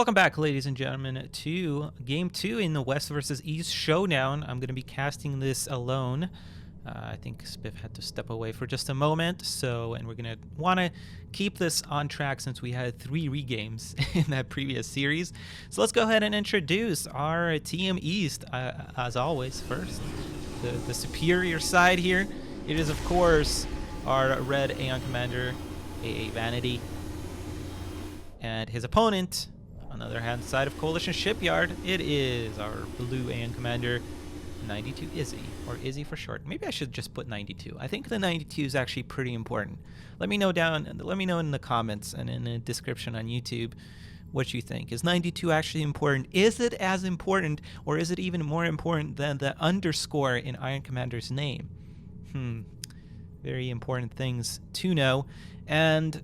Welcome back, ladies and gentlemen, to Game 2 in the West versus East Showdown. I'm going to be casting this alone. I think Spiff had to step away for just a moment, and we're going to want to keep this on track since we had 3 regames in that previous series. So let's go ahead and introduce our Team East, as always. First, the superior side here. It is, of course, our red Aeon Commander, AA Vanady, and his opponent, on the other hand side of Coalition Shipyard, it is our blue Aeon Commander, 92 Izzy, or Izzy for short. Maybe I should just put 92. I think the 92 is actually pretty important. Let me know in the comments and in the description on YouTube what you think. Is 92 actually important? Is it as important, or is it even more important than the underscore in Iron Commander's name? Very important things to know. And,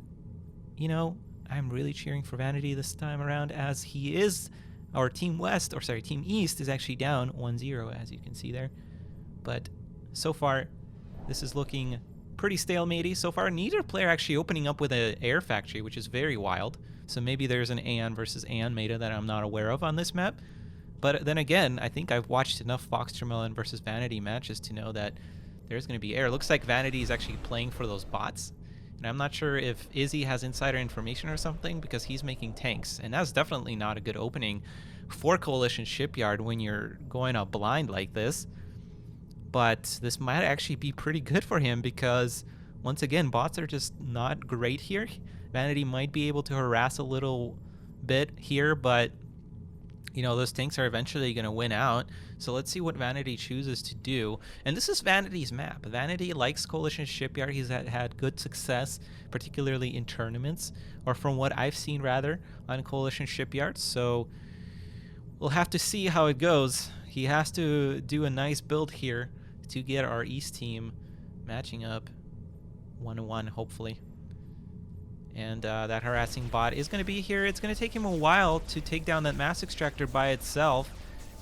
you know, I'm really cheering for Vanady this time around, as he is, our Team East is actually down 1-0, as you can see there. But so far, this is looking pretty stalematey. So far, neither player actually opening up with an air factory, which is very wild. So maybe there's an Aeon versus Aeon meta that I'm not aware of on this map. But then again, I think I've watched enough Foxtremel versus Vanady matches to know that there's going to be air. Looks like Vanady is actually playing for those bots. And I'm not sure if Izzy has insider information or something, because he's making tanks. And that's definitely not a good opening for Coalition Shipyard when you're going out blind like this. But this might actually be pretty good for him, because, once again, bots are just not great here. Vanady might be able to harass a little bit here, but, you know, those tanks are eventually going to win out. So let's see what Vanady chooses to do. And this is Vanady's map. Vanady likes Coalition Shipyard. He's had good success, particularly in tournaments, or from what I've seen, rather, on Coalition Shipyard. So we'll have to see how it goes. He has to do a nice build here to get our East team matching up 1-1, hopefully. And that harassing bot is going to be here. It's going to take him a while to take down that mass extractor by itself.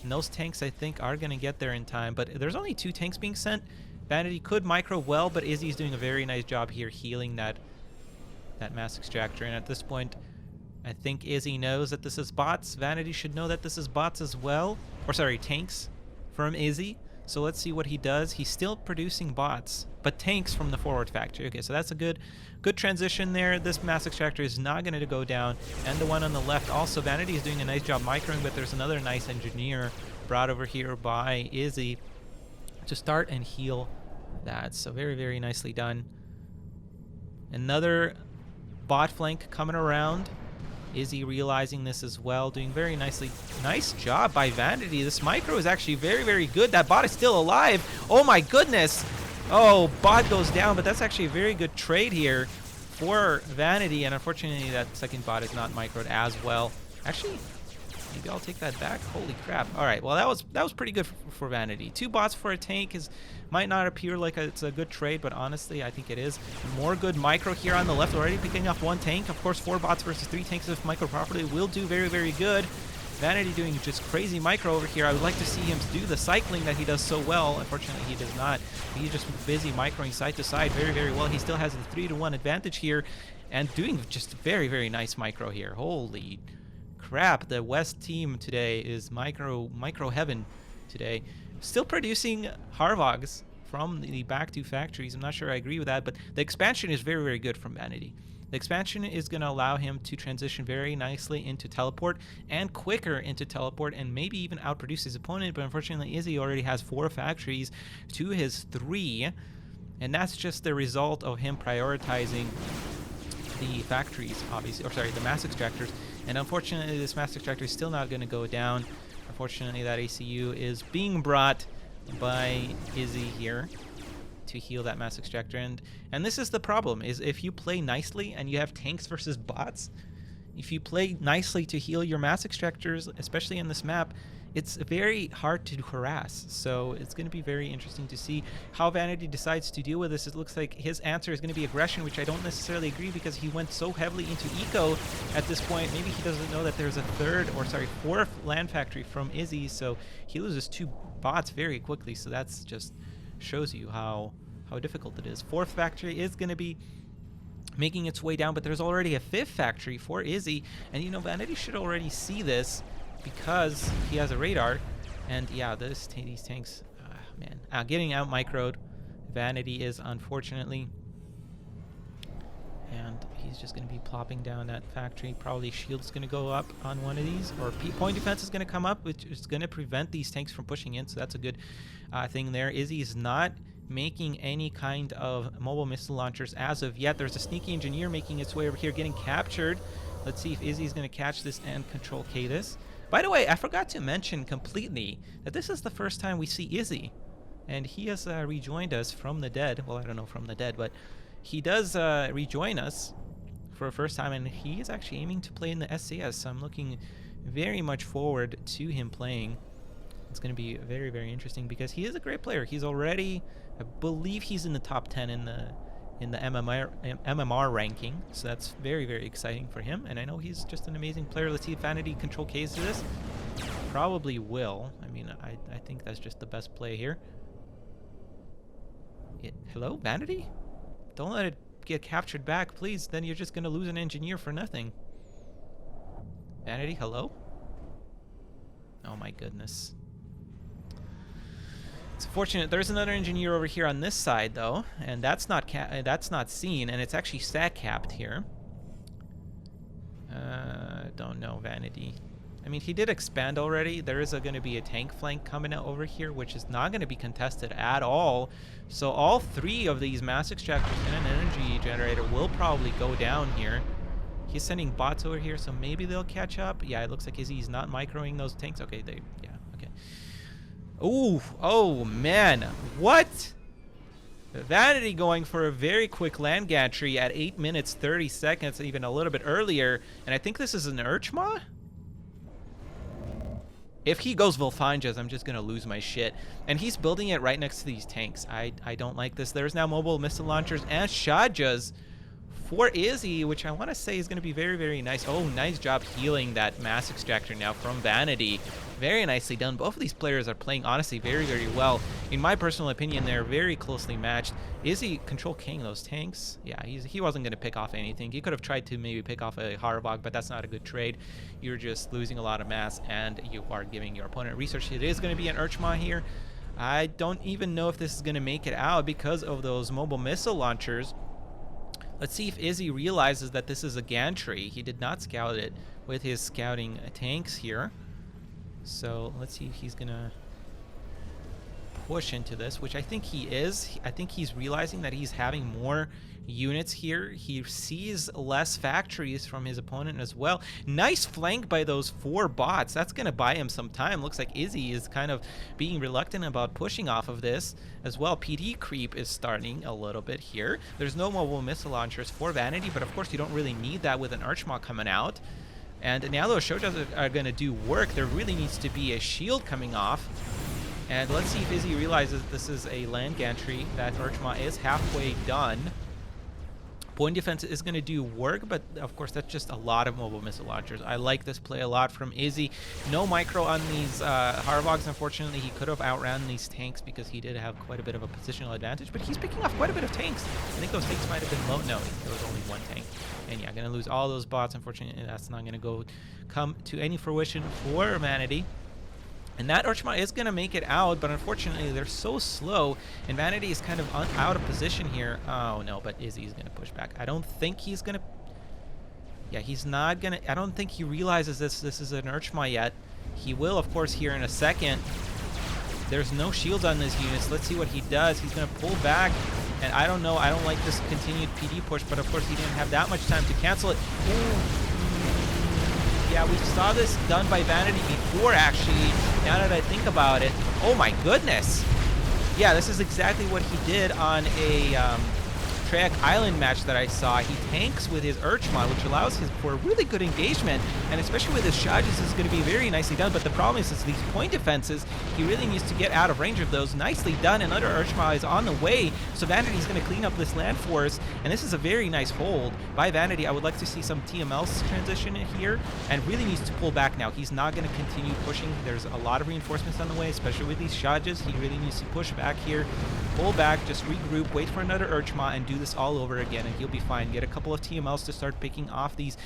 And those tanks, I think, are going to get there in time. But there's only 2 tanks being sent. Vanady could micro well, but Izzy's doing a very nice job here healing that mass extractor. And at this point, I think Izzy knows that this is bots. Vanady should know that this is bots as well. Or sorry, tanks from Izzy. So let's see what he does. He's still producing bots, but tanks from the forward factory. Okay, so that's a good transition there. This mass extractor is not going to go down. And the one on the left also, Vanady is doing a nice job microing, but there's another nice engineer brought over here by Izzy to start and heal that. So very, very nicely done. Another bot flank coming around. Izzy realizing this as well, doing very nicely. Nice job by Vanady. This micro is actually very, very good. That bot is still alive. Oh my goodness. Oh, bot goes down, but that's actually a very good trade here for Vanady. And unfortunately, that second bot is not microed as well. Actually, maybe I'll take that back. Holy crap. All right, well, that was pretty good for Vanady. 2 bots for a tank might not appear like it's a good trade, but honestly, I think it is. More good micro here on the left, already picking off 1 tank. Of course, 4 bots versus 3 tanks if micro properly will do very, very good. Vanady doing just crazy micro over here. I would like to see him do the cycling that he does so well. Unfortunately, he does not. He's just busy microing side to side very, very well. He still has a 3-to-1 advantage here, and doing just very, very nice micro here. Holy crap, the West team today is micro heaven today. Still producing Harvogs from the back 2 factories. I'm not sure I agree with that, but the expansion is very, very good from Vanady. The expansion is going to allow him to transition very nicely into teleport and quicker into teleport, and maybe even outproduce his opponent. But unfortunately, Izzy already has 4 factories to his 3, and that's just the result of him prioritizing the factories, obviously, or sorry, the mass extractors. And unfortunately, this mass extractor is still not going to go down. Unfortunately, that ACU is being brought by Izzy here to heal that mass extractor. And this is the problem, is if you play nicely and you have tanks versus bots, if you play nicely to heal your mass extractors, especially in this map, it's very hard to harass. So it's going to be very interesting to see how Vanady decides to deal with this. It looks like his answer is going to be aggression, which I don't necessarily agree, because he went so heavily into eco at this point. Maybe he doesn't know that there's a 4th land factory from Izzy, so he loses 2 bots very quickly. So that's just shows you how difficult it is. 4th factory is going to be making its way down, but there's already a 5th factory for Izzy. And, you know, Vanity should already see this because he has a radar. And, yeah, these tanks, man, getting out microed. Vanity is, unfortunately. And he's just going to be plopping down that factory. Probably shield's going to go up on one of these. Or point defense is going to come up, which is going to prevent these tanks from pushing in. So that's a good thing there. Izzy is not making any kind of mobile missile launchers as of yet. There's a sneaky engineer making its way over here, getting captured. Let's see if Izzy's going to catch this and control K this. By the way, I forgot to mention completely that this is the first time we see Izzy. And he has rejoined us from the dead. Well, I don't know from the dead, but he does rejoin us for the first time, and he is actually aiming to play in the SAS, so I'm looking very much forward to him playing. It's going to be very, very interesting because he is a great player. He's already, I believe he's in the top 10 in the MMR ranking, so that's very, very exciting for him, and I know he's just an amazing player. Let's see if Vanity control Ks to this. Probably will. I mean, I think that's just the best play here. Hello, Vanity? Don't let it get captured back, please. Then you're just going to lose an engineer for nothing. Vanity, hello? Oh my goodness. It's fortunate. There's another engineer over here on this side, though, and that's not seen, and it's actually stat capped here. Don't know, Vanity. I mean, he did expand already. There is going to be a tank flank coming out over here, which is not going to be contested at all. So all 3 of these mass extractors and an energy generator will probably go down here. He's sending bots over here, so maybe they'll catch up. Yeah, it looks like Izzy's not microing those tanks. Okay, yeah, okay. Ooh, oh man, what? Vanity going for a very quick land gantry at 8 minutes 30 seconds, even a little bit earlier. And I think this is an Urchma? If he goes Volfanjas, I'm just going to lose my shit. And he's building it right next to these tanks. I don't like this. There's now mobile missile launchers and Shajas for Izzy, which I want to say is going to be very, very nice. Oh, nice job healing that mass extractor now from Vanity. Very nicely done. Both of these players are playing, honestly, very, very well. In my personal opinion, they're very closely matched. Izzy control king those tanks. Yeah, he wasn't going to pick off anything. He could have tried to maybe pick off a Harvog, but that's not a good trade. You're just losing a lot of mass, and you are giving your opponent research. It is going to be an Urchma here. I don't even know if this is going to make it out because of those mobile missile launchers. Let's see if Izzy realizes that this is a gantry. He did not scout it with his scouting tanks here. So let's see if he's going to push into this, which I think he is. I think he's realizing that he's having more units here. He sees less factories from his opponent as well. Nice flank by those 4 bots. That's going to buy him some time. Looks like Izzy is kind of being reluctant about pushing off of this as well. PD creep is starting a little bit here. There's no mobile missile launchers for Vanity, but of course you don't really need that with an Archmaw coming out. And now those Shojas are going to do work. There really needs to be a shield coming off. And let's see if Izzy realizes this is a land gantry. That Urchma is halfway done. Point defense is going to do work, but of course that's just a lot of mobile missile launchers. I like this play a lot from Izzy. No micro on these Harvogs, unfortunately. He could have outran these tanks because he did have quite a bit of a positional advantage, but he's picking off quite a bit of tanks. I think those tanks might have been low. No, there was only 1 tank. And yeah, going to lose all those bots. Unfortunately, that's not going to come to any fruition for Vanity. And that Urchma is going to make it out, but unfortunately they're so slow, and Vanity is kind of out of position here. Oh no, but Izzy's going to push back. I don't think he's going to... Yeah, he's not going to... I don't think he realizes this is an Urchma yet. He will, of course, here in a second. There's no shields on these units. Let's see what he does. He's going to pull back, and I don't know. I don't like this continued PD push, but of course he didn't have that much time to cancel it. Ooh. Yeah, we saw this done by Vanity before, actually, now that I think about it. Oh my goodness! Yeah, this is exactly what he did on a Treyarch Island match that I saw. He tanks with his Urchma, which allows him for really good engagement, and especially with his Shajas, this is going to be very nicely done. But the problem is these point defenses, he really needs to get out of range of those. Nicely done. Another Urchma is on the way, so Vanity's going to clean up this land force, and this is a very nice hold by Vanity. I would like to see some TMLs transition in here, and really needs to pull back now. He's not going to continue pushing. There's a lot of reinforcements on the way, especially with these Shajas. He really needs to push back here, pull back, just regroup, wait for another Urchma, and do do this all over again, and he'll be fine. Get a couple of TMLs to start picking off these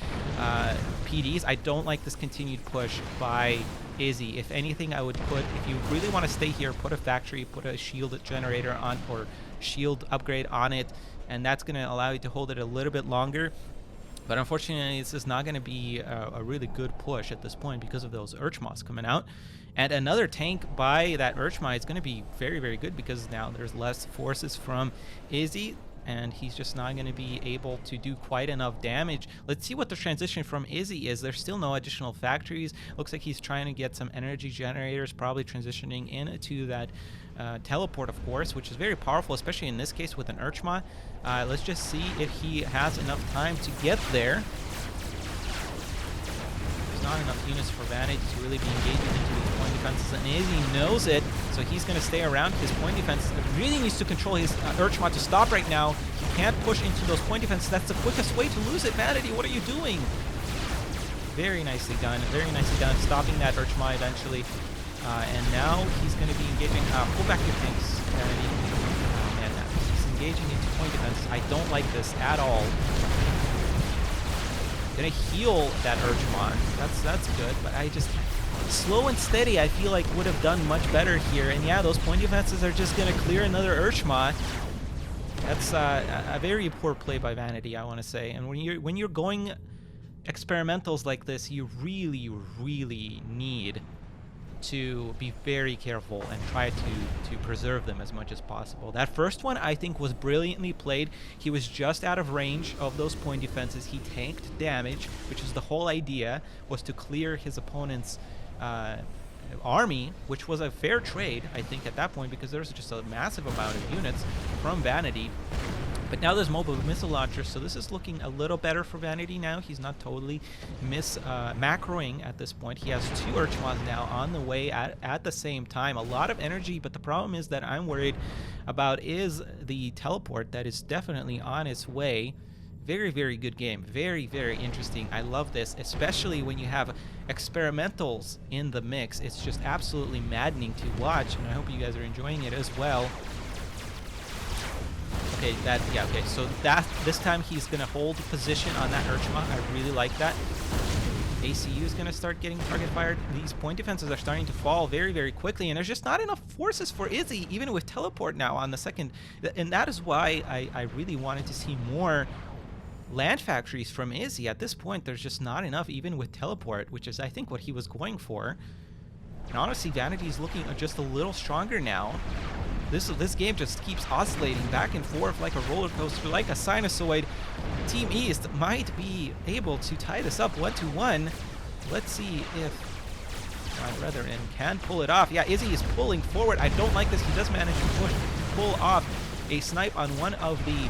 PDs. I don't like this continued push by Izzy. If anything, I would put, if you really want to stay here, put a factory, put a shield generator on, or shield upgrade on it, and that's going to allow you to hold it a little bit longer. But unfortunately, this is not going to be a really good push at this point because of those Urchmas coming out. And another tank by that Urchma is going to be very, very good because now there's less forces from Izzy, and he's just not going to be able to do quite enough damage. Let's see what the transition from Izzy is. There's still no additional factories. Looks like he's trying to get some energy generators, probably transitioning into that teleport, of course, which is very powerful, especially in this case with an Urchma. Let's just see if he has enough time to get there. There's not enough units for Vanady to really be engaging into these point defenses, and Izzy knows it, so he's going to stay around his point defense. Really needs to control his Urchma to stop right now. He can't push into those point defenses. That's the quickest way to lose it. Vanady, what are you doing? Very nicely done. Very nicely done. Stopping that Urchma eventually. And now he's going to be engaging. Pull back your tanks, Vanady. And he's engaging into point defenses. I don't like this at all. Gonna heal that Urchma. That's good, but I just slow and steady, I feel like would have done much better here. And yeah, those point defenses are just gonna clear another Urchma. That's a very poor play by Vanady, I want to say. And when you're going experimentals like this, you really, really need to be very careful and try to preserve them as much as possible. That first one, I think, was brilliantly played. He was just out of range of those point defenses. He tanked damage, which is the whole idea, was to clear his opponent's army, which was a fair trade, I think, at that point, because there's just a massive amount of units from Vanady. But now there's mobile missile launchers, so this is looking a little better for Vanady now. He's not totally macroing at this point. He has two Urchmas now on the way at the same time. A lot of energy, but the problem is that I'm worried about is the teleport that is definitely on its way. Very, very good game. Very, very interesting. I love this, especially when you have experimentals in the mix. It's just absolutely maddening to watch, and I hope you guys are enjoying it as well. Okay, okay, so this time he's gonna hold position on that Urchma. I really like that. ACU is gonna start getting target fired. These point defenses are starting to fall very, very quickly, and there's just not enough forces for Izzy, even with teleport now on the second. And that is why I really wanted to see more land factories from Izzy. At this point, there's just not enough, even with teleport, which is, I think, what he was going for. And honestly, Vanady is looking just a little stronger now. This game just keeps oscillating back and forth like a roller coaster, like a sinusoid. Team East might be able to tie this up 1-1. Let's see if my brethren can pull it off. Yeah, Izzy is pulling forward. I don't like this. He does manage to pull off a snipe on one of the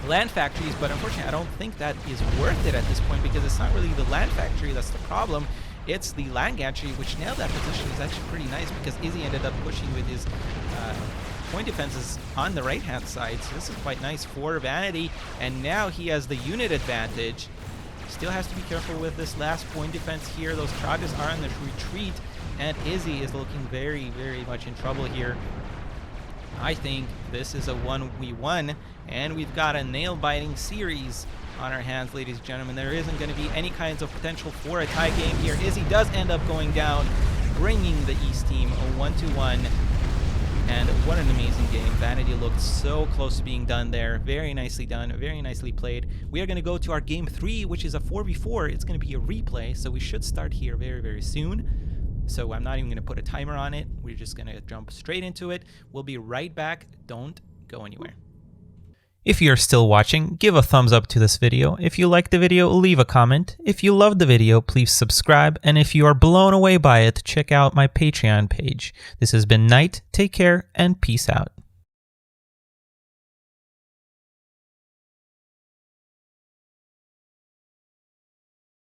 land factories, but unfortunately I don't think that is worth it at this point, because it's not really the land factory that's the problem. It's the land gantry, which nailed that position. Is actually pretty nice because Izzy ended up pushing with his point defenses on the right-hand side. So this is quite nice for Vanady, and now he has the unit advantage. Still has to be careful with this last point defense here. Those Tragas are on the retreat, and Izzy is looking very, very much in trouble here. I think this is a 1v1, and we've got a nail-biting series on our hands, ladies and gentlemen. There isn't going to be any kinds of potential for a tie game here. Izzy does end up going down, bringing the East team a 1-1. And what an amazing game. Vanady looked so close to being done there. Very nicely done, very nicely played. We are going to go to our game 3, which is a 4v4. It's going to be a replay, so we should start here very, very soon. So I'm not even going to put a timer on it. We're just going to jump straight into it. We'll be right back. Don't go anywhere. If you're still watching, give a thumbs up to this video. If you liked the video, leave a comment. If you loved the video, please subscribe. And if you are blown away by it, check out my Patreon page. This has been Knight. Take care and peace out.